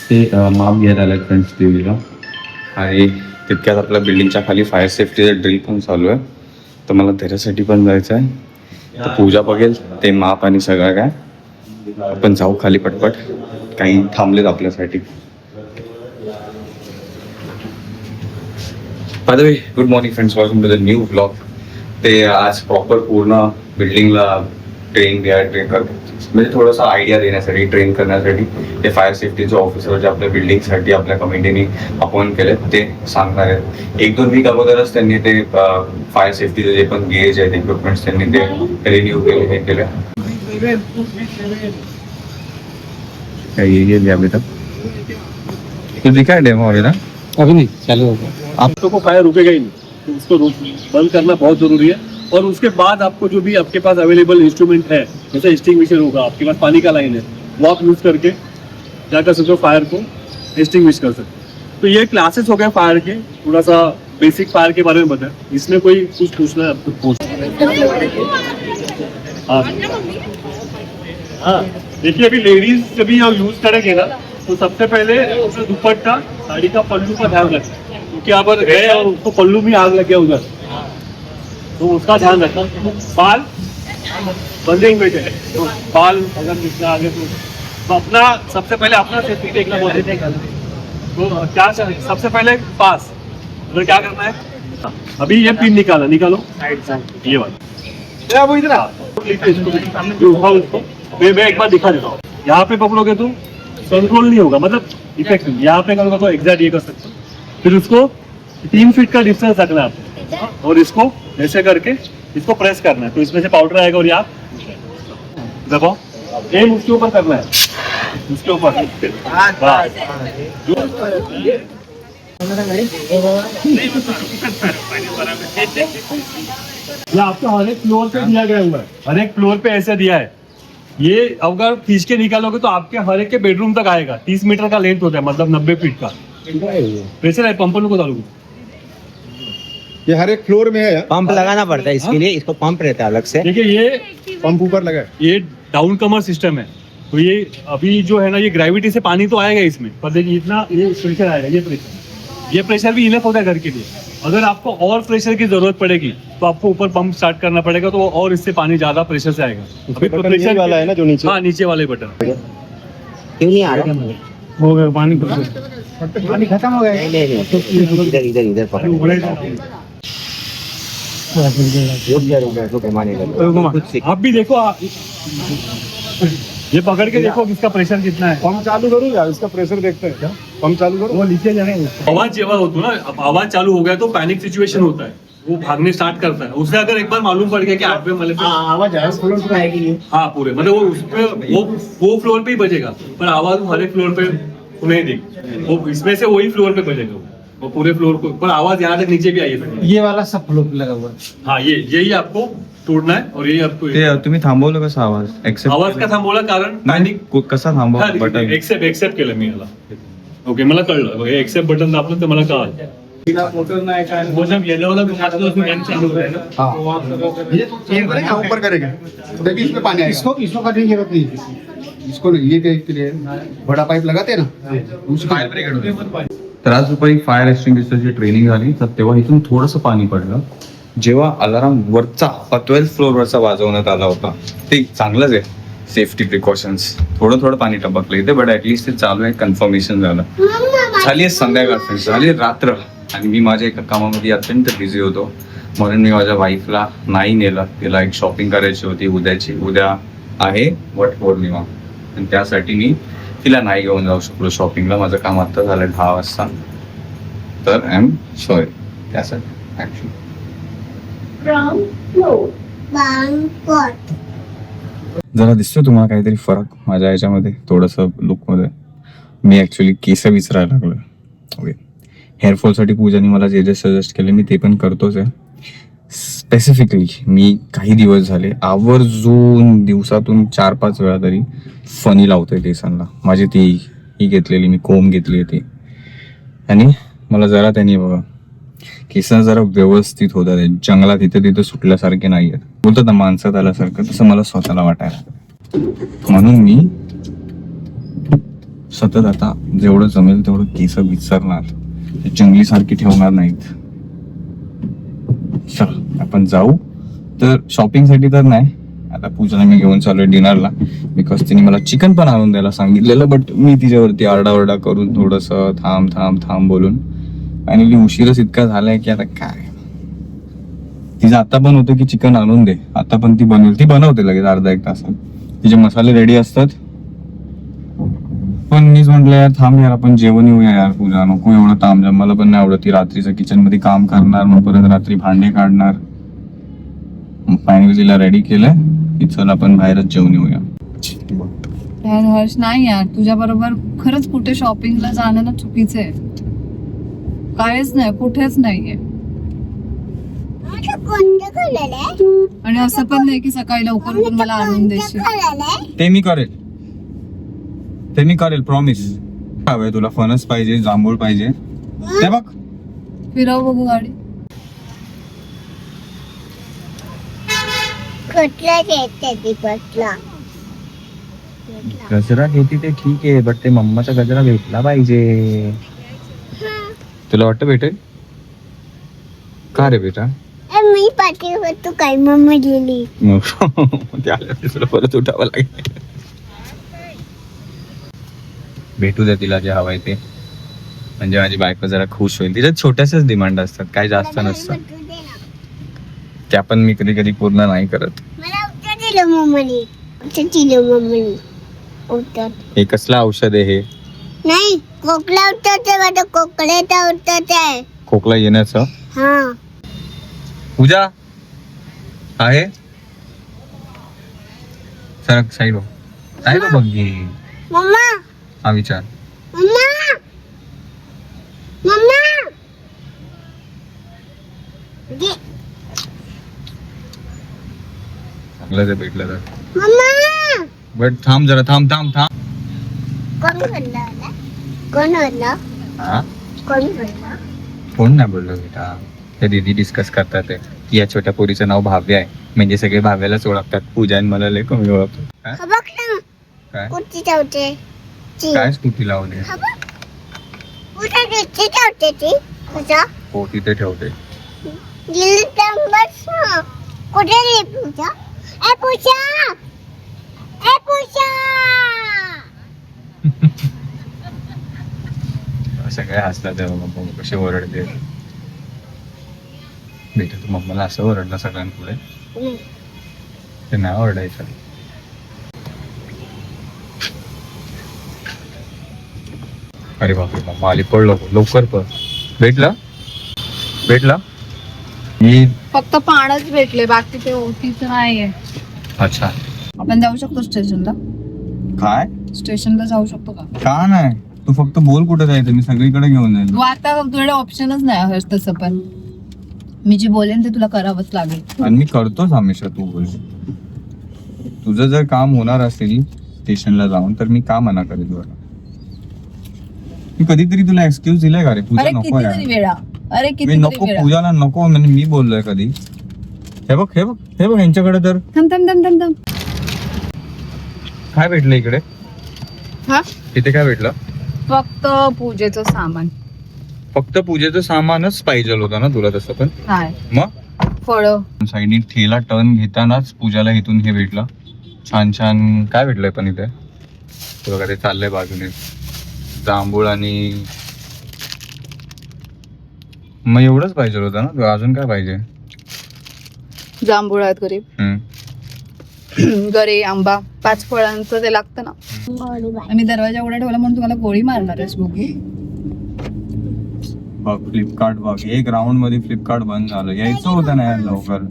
ते माप घ्यायला आलं फ्रेंड्स देवीला. आणि तितक्यात आपल्या बिल्डिंगच्या खाली फायर सेफ्टीचं ड्रिल पण चालू आहे. तर मला त्याच्यासाठी पण जायचं आहे. तर पूजा बघेल ते माप आणि सगळं काय. आपण जाऊ खाली पटपट, काही थांबलेत आपल्यासाठी. By the way, good morning friends, welcome to the new vlog. ते आज प्रॉपर पूर्ण बिल्डिंगला ट्रेन करतो, म्हणजे थोडासा आयडिया देण्यासाठी, ट्रेन करण्यासाठी. ते फायर सेफ्टीचे ऑफिसर जे आपल्या बिल्डिंगसाठी आपल्या कमिटीने अपॉइंट केले ते सांगणार आहेत. 1-2 वीक अगोदरच त्यांनी ते फायर सेफ्टीचे जे पण गेज आहेत, इक्विपमेंट्स त्यांनी ते रिन्यू केले, हे केले. ये अभी तक तो दिखा है डेमो अभी ना, अभी नहीं चालू होगा. आपको को फायर रुकेगा ही नहीं, तो उसको बंद करना बहुत जरूरी है. और उसके बाद आपको जो भी आपके पास अवेलेबल इंस्ट्रूमेंट है, जैसे एक्सटिंग्विशर होगा, आपके पास पानी का लाइन है, वो आप यूज करके क्या कर सकते हो, फायर को एक्सटिंग्विश कर सकते हो. तो ये क्लासेस हो गए फायर के, थोड़ा सा बेसिक फायर के बारे में बताएं. इसमें कोई कुछ पूछना है आपको पूछ. हाँ देखिए, अभी लेडीज जब भी आप यूज करेंगे ना, तो सबसे पहले अपना दुपट्टा, साड़ी का पल्लू का ध्यान रखें, क्योंकि आप गए और उसको पल्लू में आग लग गया उधर, तो उसका ध्यान रखना. बाल बंधेंगे, तो बाल अगर निकला आगे तो अपना सबसे पहले अपना सेफ्टी देखना बहुत है. तो क्या सबसे पहले पास अगर क्या करना है, अभी ये पिन निकालो ये वाला, वो इधर उसको मैं एक बार दिखा देता हूँ. यहाँ पे पकड़ोगे तो कंट्रोल नहीं होगा, मतलब इफेक्ट नहीं. यहाँ पे करोगे तो एग्जैक्ट ये कर सकते हो. फिर उसको 3 फीट का डिस्टेंस रखना है आपको, और इसको ऐसे करके इसको प्रेस करना है, तो इसमें से पाउडर आएगा. और यहाँ देखो, एम उसके ऊपर करना है, उसके ऊपर. ये आपको हर एक फ्लोर पे दिया गया हुआ है, हर एक फ्लोर पे ऐसे दिया है. ये अगर खींच के निकालोगे तो आपके हर एक के बेडरूम तक आएगा. 30 मीटर का लेंथ होता है, मतलब 90 फीट का. प्रेशर है, पंपों को डालोगे. ये हर एक फ्लोर में है. पंप लगाना पड़ता है इसके लिए, इसको पंप रहता है अलग से. देखिए ये पंप ऊपर लगा है. ये डाउन कमर सिस्टम है. तो ये अभी जो है ना, ये ग्रेविटी से पानी तो आएगा इसमें, पर देखिए इतना ये प्रेशर आएगा. ये प्रेशर भी इनफ होता है घर के लिए. अगर आपको और प्रेशर की जरूरत पड़ेगी तो आपको ऊपर पंप स्टार्ट करना पड़ेगा, तो और इससे पानी ज्यादा प्रेशर से आएगा. अभी तो प्रेशर वाला है ना जो नीचे. हाँ, नीचे वाले बटन. क्यों नहीं आ रहा? हो गया पानी खत्म हो गया. नहीं, इधर इधर इधर पकड़. तो घुमाने लगे. आप भी देखो, ये पकड़ के देखो इसका प्रेशर कितना है. पंप चालू करूँ या इसका प्रेशर देखते हैं क्या? पंप चालू करो. वो नीचे जाएगा. आवाज जेव्हा होतो ना, अब आवाज चालू हो गया तो पैनिक सिचुएशन होता है, वो भागने स्टार्ट करता है. उसे अगर एक बार मालूम पड़ गया कि 8वें वाले पे आवाज है फ्लोर पे आएगी. हाँ पूरे, मतलब वो उस पे वो फ्लोर पे ही बजेगा, पर आवाज हर एक फ्लोर पे नहीं देगी. वो इसमें से वही फ्लोर पे बजेगा, वो पूरे फ्लोर को. पर आवाज यहाँ तक नीचे भी आई है. ये वाला सब फ्लोर पे लगा हुआ है. हाँ, यही आपको तोड़ना है. और यही आपको ते तुम्ही थांबवलं कसं आवाज? आवाज का थांबवला कारण पॅनिक कसा थांबवा बटन? एक्सेप्ट केलं मी याला. ओके, मला कळलं. एक्सेप्ट बटन दाबलं तर मला कळलं. मोटर नाही काय. वो जब येलो वाला घुमाता उसमें गन चालू हो जाएगा. चेंज करेंगे ऊपर करेंगे. देखिए इसमें पानी आएगा. इसको करने की जरूरत नहीं. इसको नहीं, ये के लिए बड़ा पाइप लगाते हैं ना, उसको फायर ब्रिगेड होते हैं. तर आज दुपारी फायर एक्सटिंग्विशरची ट्रेनिंग झाली, तर तेव्हा इथून थोडंसं पाणी पडलं. जेव्हा अलाराम वरचा 12th फ्लोअरवरचा वाजवण्यात आला होता, ते चांगलंच आहे, सेफ्टी प्रिकॉशन्स. थोडं पाणी टपकलं इथे, बट ऍटलिस्ट ते चालू आहे, कन्फर्मेशन झालं. झाली आहे संध्याकाळ, झाली रात्र, आणि मी माझ्या एका कामामध्ये अत्यंत बिझी होतो, म्हणून मी माझ्या वाईफला नाही नेलं. तिला एक शॉपिंग करायची होती उद्याची. उद्या आहे वटपौर्णिमा, आणि त्यासाठी मी तिला नाही घेऊन जाऊ शकलो शॉपिंगला. माझं काम आता झालं 10 वाजता, तर आय एम सॉरी त्यासाठी. ऍक्च्युली जरा दिसतो तुम्हाला काहीतरी फरक माझ्या ह्याच्यामध्ये, थोडंसं लुकमध्ये. मी ऍक्च्युली केस विचारायला लागलोय. ओके, हेअरफॉलसाठी पूजाने मला जे सजेस्ट केले मी ते पण करतोच आहे. स्पेसिफिकली मी काही दिवस झाले आवर्जून दिवसातून 4-5 वेळा तरी फनी लावतोय केसांना. माझी ती ही घेतलेली मी कोंब घेतली होती, आणि मला जरा त्यांनी बघा केस जरा व्यवस्थित होतात. जंगलात इथे तिथे सुटल्यासारखे नाही आहेत, बोलतात ना माणसात आल्यासारखं, तसं मला स्वतःला वाटायला. म्हणून मी सतत आता जेवढं जमेल तेवढं केस विसरणार, जंगली सारखी ठेवणार नाहीत. चल आपण जाऊ. तर शॉपिंग साठी तर नाही, आता पूजाला मी घेऊन चाललोय डिनरला, बिकॉज तिने मला चिकन पण आणून द्यायला सांगितलेलं, बट मी तिच्यावरती आरडाओरडा करून थोडस थांब थांब थांब बोलून फायनली उशीरच इतका झालाय की आता काय. तिचं आता पण होतं की चिकन आणून दे, आता पण ती बनवते लगेच अर्धा एक तासात, तिचे मसाले रेडी असतात. पण मीच म्हटलं यार थांब यार आपण जेवण येऊया यार पूजा, नको एवढं तामझाम, मला पण नाही आवडत. ती रात्रीचं किचन मध्ये काम करणार, मग परत रात्री भांडे काढणार. फायनली तिला रेडी केलंय की चल आपण बाहेरच जेवण येऊया. यार हर्ष, नाही यार तुझ्या बरोबर खरंच कुठे शॉपिंगला जाणं ना चुकीचं आहे. कायच नाही, कुठेच नाहीये. आणि असं पण नाही की सकाळी लवकर उठून मला आणून देशील. ते मी करेल प्रॉमिस. हवंय तुला फणस पाहिजे, जांभूळ पाहिजे, ते बघ. फिरव बघू गाडी. गजरा घेती ते ठीक आहे, बट ते मम्माचा गजरा भेटला पाहिजे. तुला वाटतं भेटेल का रे बेटा? मी पाठी तू काय मम्मी गेली. ते आल्यावर तुला परत उठावं लागेल. भेटू द्या तिला जे हवंय ते, म्हणजे माझी बायको जरा खुश होईल. तिच्यात छोट्याशाच डिमांड असतात, काही जास्त नसतं. त्या पण मी कधी कधी पूर्ण नाही करत. मला उत्तर दिलं मम्मीने, उत्तर. हे कसलं औषध आहे हे? नाही, खोकला उतरते माझं, खोकल्याचा उतरते आहे. खोकला येण्याचं? हा. पूजा आहे सर साईड काय बघ घे. मम्मा हा विचार. मम्मा मम्मा दे. चांगलं ते भेटलं तर. मम्मा बट थांब जरा, थांब थांब थांब. कोण बोलला? कोण बोलला? हा कोण बोलला? कोण नाही बोललो बेटा, ते दीदी डिस्कस करतात ते की या छोट्या पोरीचं नाव भाव्य आहे, म्हणजे सगळे भाव्यालाच ओळखतात. पूजा आणि मला लय कमी ओळखतो. काय? हा बघ ना, काय कुठची चावते ची. काय स्कूटी लावली? हा बघ, कुठे कुठची चावते ती? कुठं? हो तिथे ठेवते. गेली तर बस ना. कुठे गेली पूजा? ए पूजा, ए पूजा. सगळे हसतात तेव्हा मम्मा कशी ओरडते. बेटा तू मम्माला असं ओरडलं सगळ्यांपुढे? ते नाही ओरडायचं. अरे बापरे मम्मा आली, पळ लवकर पळ. भेटला मी फक्त पाणच भेटले, बाकी ते ओटीचं नाहीये. अच्छा आपण जाऊ शकतो स्टेशनला? काय? स्टेशनला जाऊ शकतो का नाही, तू फक्त बोल कुठे जायचं, मी सगळीकडे घेऊन जाईल. तू आता तुझ्याकडे ऑप्शनच नाही हर्ष. तसं पण मी जे बोलेन ते तुला करावंच लागेल. आणि मी करतोच हमेशा. तू बोल, तुझं जर काम होणार असेल स्टेशनला जाऊन तर मी का मना करेल तुला? मी कधीतरी तुला एक्सक्यूज दिलाय का रे? पूजा अरे नको कितीतरी यार. वेळा, अरे मी कितीतरी नको, वेळा. पूजाला नको म्हणजे मी बोललोय कधी? हे बघ यांच्याकडे तर थांब थांब थांब थांब थांब. काय भेटलं इकडे? हा, इथे काय भेटलं? फक्त पूजेचं सामान. फक्त पूजेचं सामानच पाहिजे होतं ना तुला? तसं पण नाही, मग फळं. साईडनी ठेला टर्न घेतानाच पूजाला इथून हे भेटलं. छान छान काय भेटलंय पण इथे बघा, ते चाललंय बाजूने जांभूळ आणि मग एवढंच पाहिजे होतं ना तुला? अजून काय पाहिजे? जांभूळ आहेत घरी, गरे, आंबा, 5 फळांचं ते लागतं ना. आम्ही दरवाजा उघडा ठेवला म्हणून तुम्हाला गोळी मारणार आहेस बघू. बघ फ्लिपकार्ट बघ, एक राऊंड मध्ये फ्लिपकार्ट बंद झालं. यायचं होतं ना यार लवकर,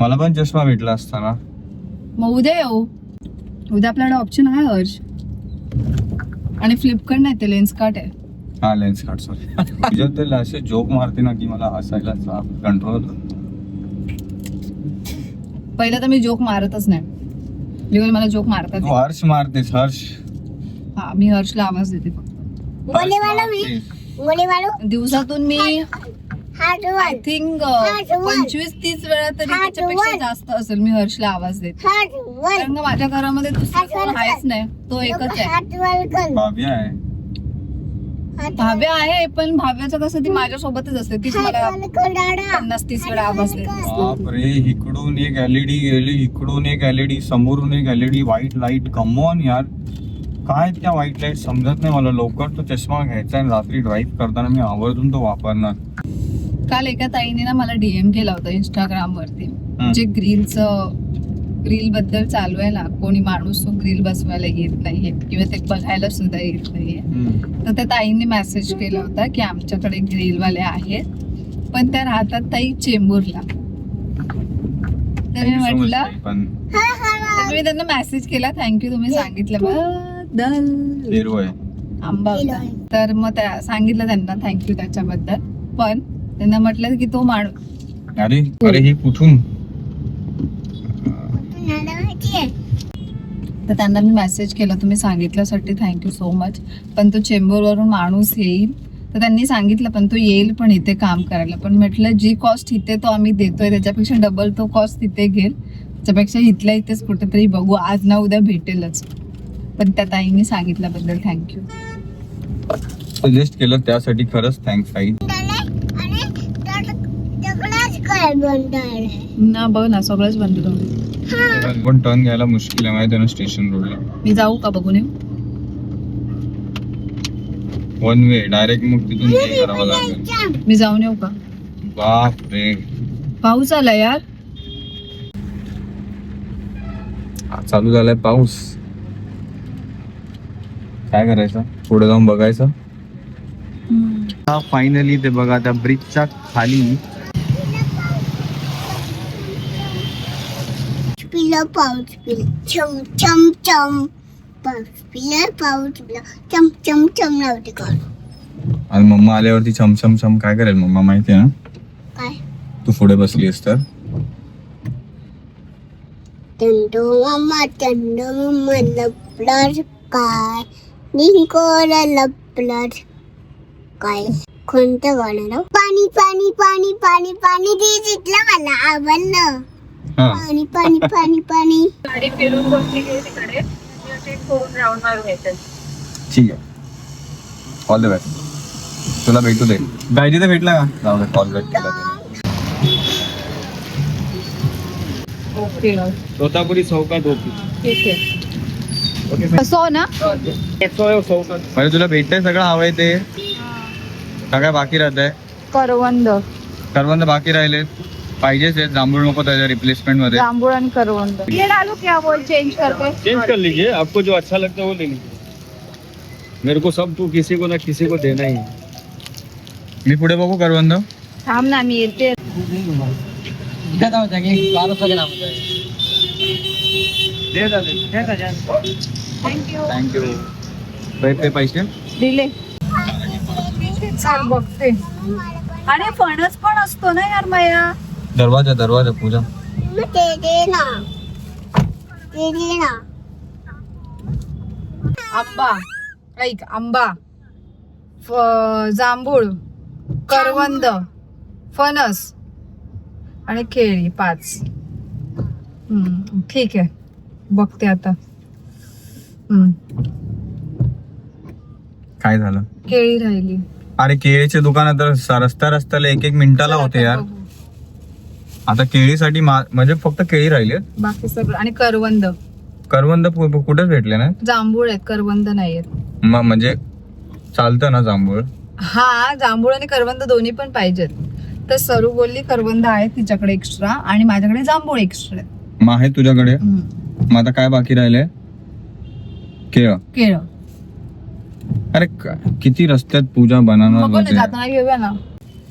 मला पण चष्मा भेटला असता ना. मग उद्या येऊ. उद्या आपल्याकडे ऑप्शन आहे हर्ष. आणि फ्लिपकार्ट नाही, ते लेन्स कार्ट आहे. हा लेन्स कार्ट. सॉरी तुझ्या तर असे जोक मारते ना की मला हसायला कंट्रोल होतो. पहिलं तर मी जोक मारतच नाही, लिहून मला जोक मारतात. तू हर्ष मारतेस. हर्ष हा, मी हर्षला आवाज देते फक्त. गोली वालो मी, गोली वालो. दिवसातून मी हात आय वर थिंक हात वर. 25-30 वेळा तरी हात त्याच्यापेक्षा वर. जास्त असेल मी हर्षला आवाज देते. हात वर कारण का माझ्या घरामध्ये दुसरं कोण आहेच नाही, तो एकच आहे. हात वर कर भाव्या आहे. हात भाव्या आहे, पण भाव्याचं कसं ती माझ्यासोबतच असते, तीच मला वर कर दादा 50-30 वेळा आवाज देते. बापरे, इकडून एक एलईडी गेली, इकडून एक एलईडी, समोरून एक एलईडी, व्हाईट लाईट. कमॉन यार, काय त्या व्हाईट लाईट समजत नाही मला. लवकर तो चष्मा घ्यायचा आणि रात्री ड्राईव्ह करताना मी आवर्जून तो वापरणार. काल एका ताईने ना मला डीएम केला होता इंस्टाग्राम वरती, जे ग्रिल बद्दल चालू आहे ना, कोणी माणूस तो ग्रिल बसवायला येत नाहीये किंवा ते बघायला सुद्धा येत नाहीये. तर त्या ताईने मेसेज केला होता की आमच्याकडे ग्रिलवाले आहेत, पण त्या राहतात ताई चेंबूरला. तर मी म्हटलं, पण तर मी त्यांना मेसेज केला, थँक्यू तुम्ही सांगितलं बद्दल. हिरो आहे. आंबा होता. तर मग त्या सांगितलं त्यांना थँक्यू त्याच्याबद्दल. पण त्यांना म्हटलं की तो माणूस, अरे अरे ही कुठून? तर त्यांना मी मेसेज केला, तुम्ही सांगितल्यासाठी थँक्यू सो मच, पण तो चेंबूरवरून माणूस येईल. तर त्यांनी सांगितलं पण तो येईल पण इथे काम करायला. पण म्हटलं जी कॉस्ट इथे तो आम्ही देतोय त्याच्यापेक्षा डबल तो कॉस्ट तिथे घेईल, त्याच्यापेक्षा इथल्या इथेच कुठेतरी बघू, आज ना उद्या भेटेलच. पण त्या ताईंनी सांगितल्याबद्दल थँक्यू. सजेस्ट केलं त्यासाठी खरंच थँक्स ताई. ना बघ ना, सगळंच बंद करू. पण टर्न घ्यायला मुश्किल आहे माहिती आहे ना स्टेशन रोडला. मी जाऊ का बघून येऊ? वन वे डायरेक्ट, मग तिथून हे करावं लागेल. मी जाऊन येऊ का? बाप रे, पाऊस आला यार. चालू झालाय पाऊस. काय करायचं, पुढे जाऊन बघायचं. फायनली ते बघा त्या ब्रिजच्या खाली पिलं पाऊस पिलं चम चम चम पाऊस पिलं पाऊस पिलं चम चम चम लावते कर. आणि मम्मा आल्यावरती छम छम छम काय करेल मम्मा माहिती आहे ना? काय तू पुढे बसलीस तर चंदू मम्मा लपलर काय निकोर लपलर काय. कोणतं गाणं लावू? पाणी पाणी पाणी पाणी पाणी दे, तिथलं मला आवडलं. हा. पाणी पाणी पाणी पाणी. गाडी फिरून बसली की तिकडे फोन राऊंड मारून येतात. ठीक आहे, ऑल द बेस्ट. तुला भेटू दे. पाहिजे तर भेटला का? जाऊ दे, कॉल बॅक केला त्याने. ओके तोतापुरी चौकात होती. ठीक आहे. असो ना, म्हणजे तुला भेटतंय सगळं हवंय ते का काय बाकी राहत आहे? करवंद, करवंद बाकी राहिले पाहिजेच आहे. जांभूळ नको त्याच्या रिप्लेसमेंट मध्ये. जांभूळ आणि करवंद. ये डालू क्या बोल, चेंज करते. चेंज कर लीजिए, आपको जो अच्छा लगता है वो ले लीजिए. मेरे को सब, तू किसी को ना किसी को देना ही है. मी पुढे बघू करवंद. थांब ना, मी येते. थँक्यू. थँक्यू. ते पैसे दिले. चाल बघते. आणि फणस पण असतो ना यार माया. दरवाजा दरवाजा पूजा. मग ते दे ना, ते दे ना. आंबा, ऐक, आंबा, जांभूळ, करवंद, फणस आणि केळी 5. ठीक आहे, बघते आता. काय झालं? केळी राहिली. अरे केळीचे दुकान तर रस्त्याला एक एक मिनिटाला होते यार. आता केळीसाठी म्हणजे फक्त केळी राहिली. बाकी सगळं. आणि करवंद. करवंद कुठेच भेटले ना. जांभूळ आहेत, करवंद नाही आहेत. म्हणजे चालतं ना जांभूळ? हा, जांभूळ आणि करवंद दोन्ही पण पाहिजेत. तर सरू बोलली करवंद आहे तिच्याकडे एक्स्ट्रा आणि माझ्याकडे जांभूळ एक्स्ट्रा. मग आहे तुझ्याकडे. मग आता काय बाकी राहिले? केळ. केळ. अरे किती रस्त्यात पूजा बनवणार. जाताना घेऊया ना.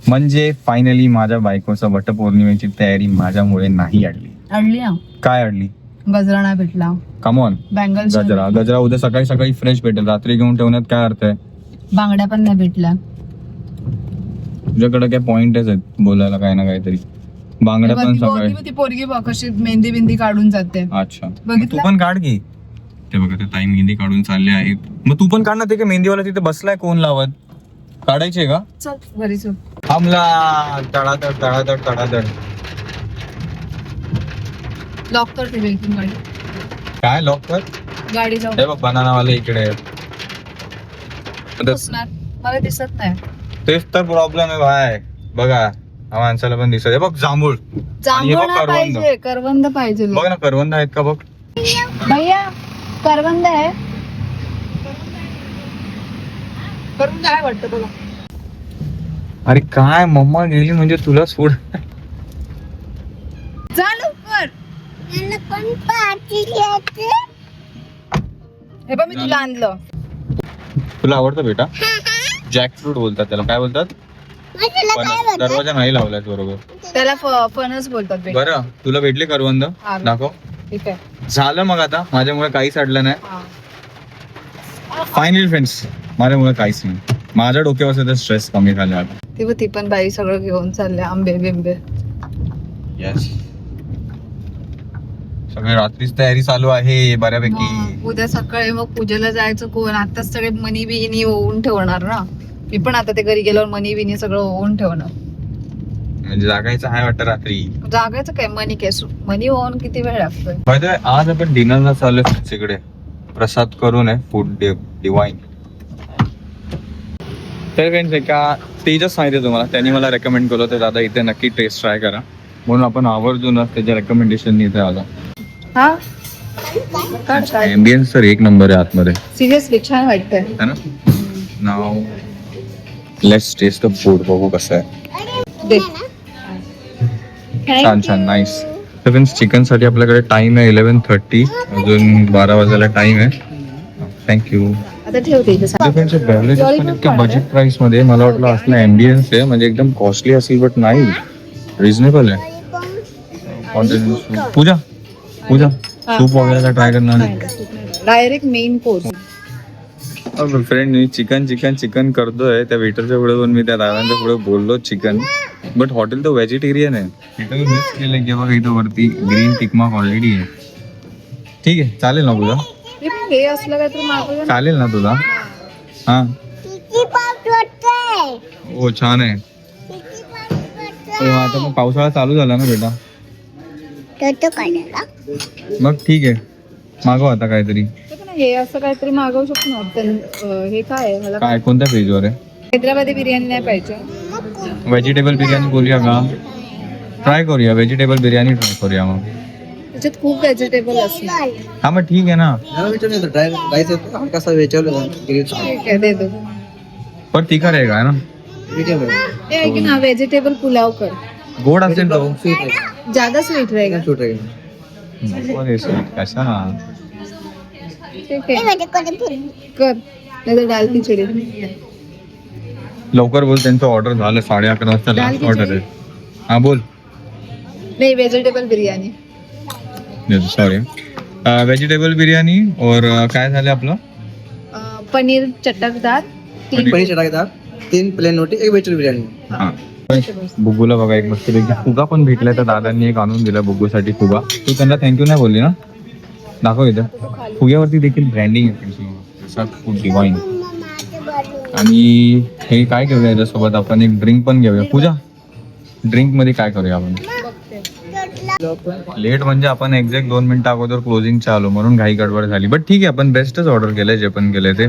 म्हणजे फायनली माझ्या बायकोचा वटपौर्णिमेची तयारी माझ्यामुळे नाही अडली. अडली ना. काय अडली? गजरा नाही भेटला. कमॉन. बँगल्स, गजरा उद्या सकाळी सकाळी फ्रेश भेटेल. रात्री घेऊन ठेवण्यात काय अर्थ आहे? बांगड्या पण नाही भेटल्या. तुझ्याकडे काय पॉइंटच आहेत बोलायला काही ना काहीतरी. बांगड्या पण सकाळी. ती पोरगी बघ कशी मेहंदी बिंदी काढून जाते. अच्छा, मग तू पण काढ की. ते बघा ते ताई मेहंदी काढून चालले आहेत. मग तू पण काढ ना. ते काय मेहंदीवाला तिथे बसलाय कोण लावत? काढायचे का? चल घरी चल. थांबला. तडाधड तडाधड तडाधड. लॉक कर ते बिलकुल गाडी. काय लॉक कर. गाडी जाऊ हे बघ बनानावाले इकडे. बसणार. मला दिसत नाही. तेच तर प्रॉब्लेम आहे भाय. बघा हा माणसाला पण दिसत आहे. बघ जांभूळ. आणि हे जांभूळ बघ नाही करवंद. पाहिजे, करवंद पाहिजे. बघ ना करवंद आहेत का बघ. भैया करवंद आहे. करवंद आहे वाटतं बघा. अरे काय मम्मा गेली म्हणजे तुला सोड. जा लवकर. मला पण पार्टी घ्यायची. हे बघ मी तुला आणलं. तुला आवडतं बेटा. जॅकफ्रूट बोलतात त्याला. काय बोलतात. मग तुला काय फणस. बोलतात? दरवाजा नाही लावलाय बरोबर. त्याला फणस बोलतात बेटा. बरं तुला भेटले करवंद. हा. दाखव. ठीक आहे. झालं मग आता माझ्यामुळे काहीच अडलं नाही. हा. फायनली फ्रेंड्स माझ्यामुळे काहीच नाही. माझ्या डोक्यावर स्ट्रेस कमी झाला आता. तेव्हा ती पण बाई सगळं घेऊन चालले आंबे बिंबे. येस. सगळी रात्रीच तयारी चालू आहे बऱ्यापैकी. मग उद्या सकाळी मग पूजेला जायचं कोण. आताच सगळे मनी बिनी होऊन ठेवणार ना. मी पण आता ते घरी गेल्यावर मनी बिनी सगळं होऊन ठेवणार. म्हणजे जागायचं आहे वाटतं रात्री. जागायचं काय मनी केस मनी होऊन किती वेळ लागतोय. By the way, आज आपण डिनरला चाललोय तिकडे. प्रसाद करून आहे फूड डिवाइन. तर फ्रेंड्स एका तेजच सांगितलं तुम्हाला. त्यांनी मला रेकमेंड केलं होतं दादा इथे नक्की टेस्ट ट्राय करा. म्हणून आपण आवर्जूनच त्याच्या रेकमेंडेशन इथे आलो. हा काय काय एम्बियन्स तर एक नंबर आहे आतमध्ये सिरियसली छान वाटतंय. है ना. Now let's test the food. बघू कसं आहे. दे. छान छान नाईस. तर फ्रेंड्स चिकन साठी आपल्याकडे टाइम आहे 11:30. अजून 12 वाजायला टाइम आहे. थँक्यू. आता ठेवते इथे. बेवरेजेस पण इतक्या बजेट प्राइस मध्ये. मला वाटलं असलं एम्बियन्स आहे म्हणजे एकदम कॉस्टली असेल बट नाही रिझनेबल आहे. पूजा पूजा सूप वगैरे ट्राय करणार. Direct main course. फ्रेंड मी चिकन चिकन चिकन करतोय. त्या वेटरच्या पुढे पण मी त्या दादांच्या पुढे बोललो चिकन. बट हॉटेल तर व्हेजिटेरियन आहे. इथं मी मिस केलं की बघा इथं वरती ग्रीन टिक मार्क ऑलरेडी आहे. ठीक आहे चालेल ना तुला. हे असलं काय तर मागवलं ना. चालेल ना तुला. हा किती पाऊस वाटतंय. हो छान आहे. किती पाऊस वाटतंय. तर आता मग पावसाळा चालू झाला ना बेटा. तो काढायला. मग ठीक आहे मागव आता काहीतरी. ते पण हे असं काहीतरी मागवू शकतो ना आपण. हे काय आहे मला काय कोणत्या पेजवर आहे. हैदराबादी बिर्याणी नाही पाहिजे. व्हेजिटेबल बिर्याणी बोलूया का. ट्राय करूया व्हेजिटेबल बिर्याणी ट्राय करूया मग. त्याच्यात खूप व्हेजिटेबल असणार. हा मग ठीक आहे ना. ठीक आहे दे दो. पण तिखट आहे का ना. ते आहे की ना व्हेजिटेबल पुलाव कर. गोड असेल तो. ज्यादा स्वीट रहेगा. कशा ठीक आहे कर नाही तर दाल खिचडी. लवकर बोल त्यांचं ऑर्डर झालं 11:30 वाजता लास्ट ऑर्डर आहे. हा बोल. नाही vegetable biryani. Sorry vegetable biryani और काय झालं आपलं. पनीर चटकदार. तीन प्लेन रोटी एक व्हेजिटेबल बिर्याणी. हा बुग्गूला बघा एक मस्तपैकी फुगा पण भेटलाय. तर दादांनी एक आणून दिला बुग्गूसाठी फुगा. तू त्यांना थँक्यू नाही बोलली ना. दाखव इथं फुग्यावरती देखील ब्रँडिंग आहे फूड डिवाइन. आणि हे काय घेऊया याच्यासोबत आपण एक ड्रिंक पण घेऊया. पूजा ड्रिंक मध्ये काय करूया आपण. लेट म्हणजे आपण एक्झॅक्ट 2 मिनिटं अगोदर क्लोजिंगच्या आलो म्हणून घाई गडबड झाली. बट ठीक आहे आपण बेस्टच ऑर्डर केलंय जे पण केलंय ते.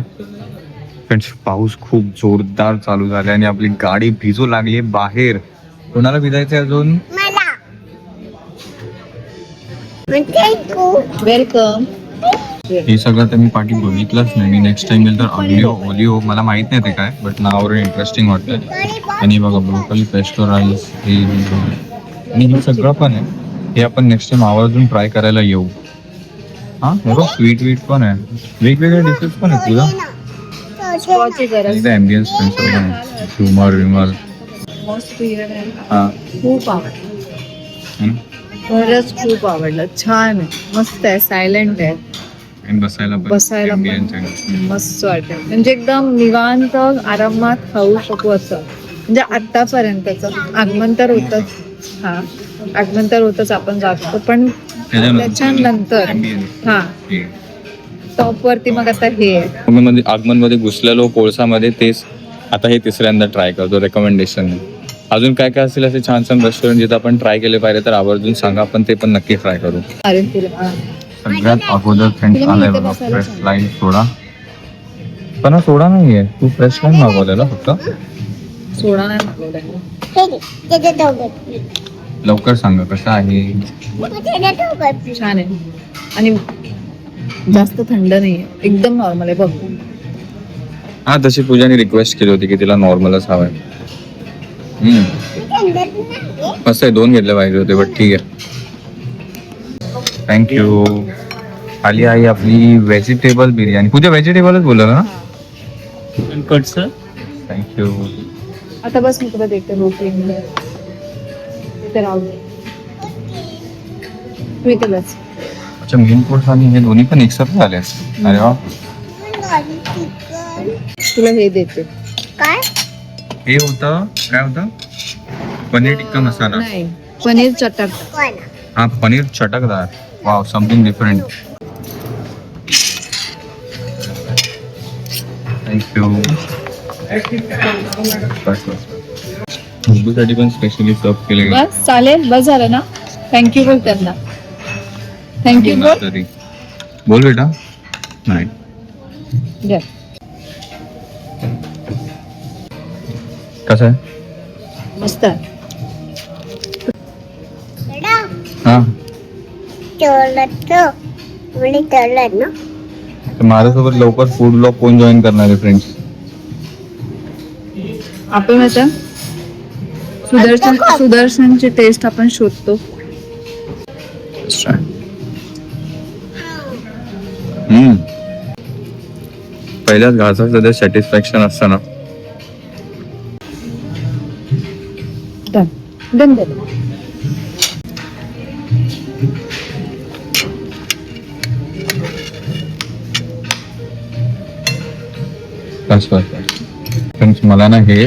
फ्रेंड्स पाऊस खूप जोरदार चालू झालाय आणि आपली गाडी भिजू लागली बाहेर. कोणाला भिजायचंय अजून. मला वेलकम. हे सगळं तर मी पाठी बघितलंच नाही. मी नेक्स्ट टाइम गेलं तर अग्लिओ ओलिओ मला माहित नाही ते काय बट नावावर इंटरेस्टिंग वाटतंय. आणि बघा ब्रोकली पेस्टो राईस हे आणि हे सगळं पण आहे. हे आपण नेक्स्ट टाइम आवर्जून ट्राय करायला येऊ. हा बघा स्वीट वीट पण आहे. वेगवेगळ्या डिशेस पण आहे तुझा. स्कॉचची गरज. ॲम्बियन्स पण आहे. ह्युमर विमर मस्त. हा खूप आवडलं. खरंच खूप आवडलं. छान आहे मस्त आहे. सायलेंट आहे. आणि बसायला पण बसायला पण ambience आहे. मस्त वाटतं. म्हणजे एकदम निवांत आरामात खाऊ शकू असं. म्हणजे आतापर्यंतच आगमन तर होतच. हा आगमन तर होतच आपण जातो पण त्याच्यानंतर हा टॉप वरती मग आता हे आहे. आगमन मध्ये घुसलेलो कोळसामध्ये तेच आता हे तिसऱ्यांदा ट्राय करतो रेकमेंडेशन. अजून काय काय असेल असे छान छान रेस्टॉरंट जिथे आपण ट्राय केले पाहिजे तर आवर्जून सांगा, आपण ते पण नक्की ट्राय करू. अरे तुला सगळ्यात अगोदर फ्रेंड्स तुला मी आलाय इथे बघा बसायला फ्रेश लाईन सोडा. पण हा सोडा नाहीये, तू फ्रेश लाईन मागवलेला फक्त. सोडा नाही मागवला. हे घे, त्याच्यात ठेव. लवकर सांगा कसं आहे. त्याच्यात ठेव. छान आहे आणि जास्त थंड नाहीये, एकदम नॉर्मल आहे बघ. हा तशी पूजाने रिक्वेस्ट केली होती की तिला नॉर्मलच हवाय. मस्त आहे, 2 घेतले पाहिजे होते बट ठीक आहे. थँक्यू. आली आई आपली व्हेजिटेबल बिर्याणी. पूजा व्हेजिटेबलच बोलला ना. कटचं थँक्यू. आता बस मी तुला देखते रोटी इथे राहू दे. तू इथे बस. अच्छा मेन कोर्स आणि हे दोन्ही पण एकसाथ झाले. अरे वा. तुला हे देते. काय हे होतं काय होतं, पनीर टिक्का मसाला. नाही, पनीर चटक. कोण हा पनीर चटकदार. Wow, something different. थँक्यू. साठी पण स्पेशली सर्व केले गेले. बस चालेल, बस झालं ना. थँक्यू बोल त्यांना. थँक्यू बोल. तरी बोल बेटा. नाही द्या. कसं आहे. मस्त आहे. हा तळलं ना. तर माझ्यासोबत लवकर फूड ब्लॉग कोण जॉईन करणार आहे फ्रेंड्स. आपण माहिती सुदर्शनची टेस्ट आपण शोधतो. पहिल्याच घासाचं सध्या सॅटिस्फॅक्शन असतं ना. Done done done. फ्रेंड्स मला ना हे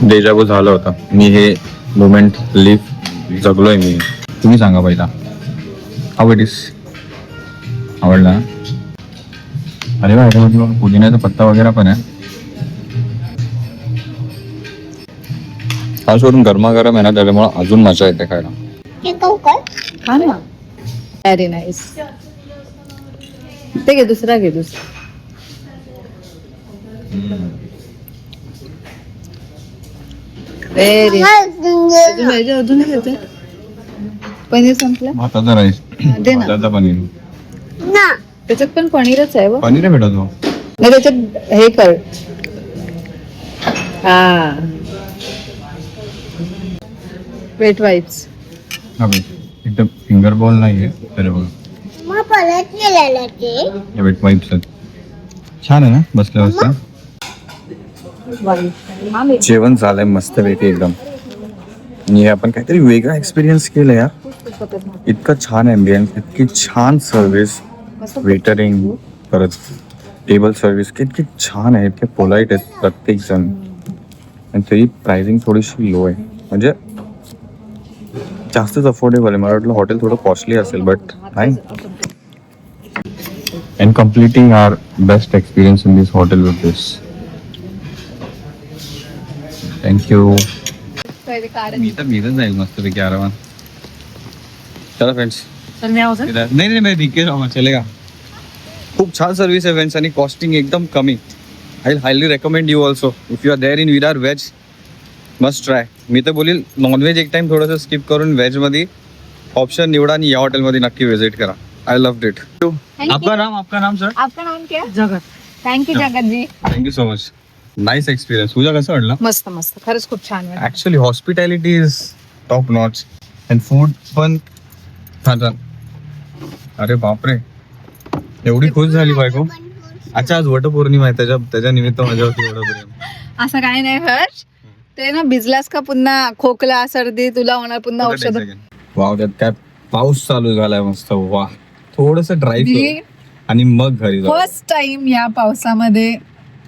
डेजावू झालं होतं. मी हे मोमेंट लिव्ह जगलोय मी. तुम्ही सांगा पहिला हाऊ इट इज. आवडला ना. अरे वा, ह्याच्यामध्ये पुदिन्याचा पत्ता वगैरे पण आहे. खास करून गरमागरम आहे ना, त्याच्यामुळे अजून मजा येते खायला. हे खाऊ काय हा ना. Very nice. ते घे, दुसरा घे. दुसरा व्हेरी अजून घेते. पनीर संपलं. भाताचा राईस, दे ना. भाताचा पनीर. ना. त्याच्यात पण पनीरच आहे बघ. पनीर आहे बेटा तो. नाही त्याच्यात हे कर. हा वेट वाईप्स. हा बघ, एकदम फिंगर बॉल नाहीये. अरे बघ, मग परत केलेलं ते. हे वेट वाईप्स आहेत. छान आहे ना बसल्या बसल्या. जेवण झालंय मस्त पैकी एकदम. आणि हे आपण काहीतरी वेगळा एक्सपिरियन्स केलं यार. इतकं छान एम्बियन्स, इतकी छान सर्व्हिस, वेटरिंग, परत टेबल सर्व्हिस किती छान आहे. इतके पोलाइट आहेत प्रत्येक जण. आणि तरी प्राइसिंग थोडीशी लो आहे, म्हणजे जास्तच अफोर्डेबल आहे. मला वाटलं हॉटेल थोडं कॉस्टली असेल बट नाही. And completing our best experience in this hotel with this. Thank you. मी तर जाईल मस्त पैकी आरामात. चला फ्रेंड्स. नाही नाही नाही ठीक आहे, चलेगा. खूप छान सर्व्हिस आहे फ्रेंड्स आणि कॉस्टिंग एकदम कमी. I highly recommend you also if you are there in Virar veg must try. मी तर बोलील नॉनव्हेज एक टाइम थोडंसं स्किप करून व्हेजमध्ये ऑप्शन निवडा आणि या हॉटेलमध्ये नक्की विजिट करा. I love it. आपका नाम सर. आपका नाम क्या? Jagat. Thank you Jagat ji. Thank you so much. Nice experience. तुझा कसं वाटलं. मस्त मस्त, खरंच खूप छान वाटलं. Actually hospitality is top notch and food पण छान. अरे बापरे, एवढी खुश झाली बायको. अच्छा आज वटपौर्णिमा आहे, त्याच्या निमित्त माझ्यावरती एवढं प्रेम. असं काही नाही हर्ष. ते ना भिजलास का पुन्हा खोकला सर्दी तुला होणार, पुन्हा औषध. वाव, त्यात काय पाऊस चालू झालाय मस्त. वा, थोडस ड्राय आणि मग घरी जाऊ. फर्स्ट टाइम या पावसामध्ये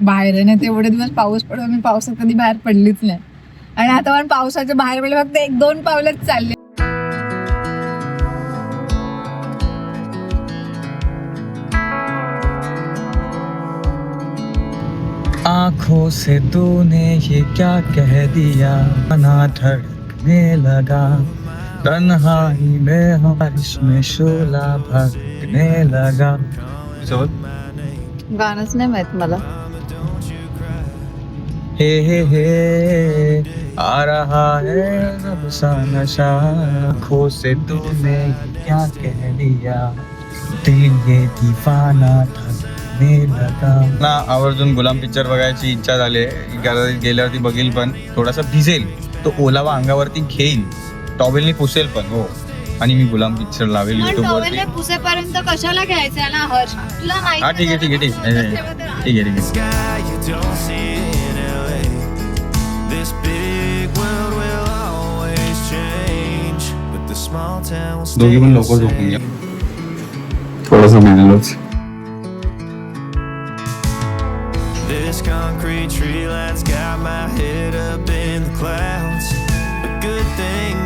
बाहेर आहे. तेवढे दिवस पाऊस पडतो, मी पावसात कधी बाहेर पडलीच नाही. आणि आता पण पावसाच्या बाहेर पडले फक्त 1-2 पावलंच चालले. आंखों से तूने ये क्या कह दिया, ना धड़कने लगा, तन्हाई में बारिश में शोला भगने लगा. गाणंच नाही माहित मला. हे आ रहा है रब सा नशा, आँखों से तूने क्या कह दिया, दिल ये दीवाना थकने लगा. ना आवर्जून गुलाम पिक्चर बघायची इच्छा झाली आहे. गेल्यावरती बघील पण थोडासा भिजेल, तो ओलावा अंगावरती घेईल, टॉवेलनी पुसेल पण. हो, आणि मी गुलाम पिक्चर लावेल युट्यूब वरती. पुसेपर्यंत कशाला घ्यायचंय ना हर्ष, तुला माहिती हा ठीक आहे ठीक आहे ठीक आहे ठीक आहे ठीक आहे. Sky you don't see in LA. This big world will always change, but the small town will दोघी पण stay लवकर the झोपून घ्या. same. थोडंसं भिजलोच. This concrete tree line's got my head up in the clouds. A good thing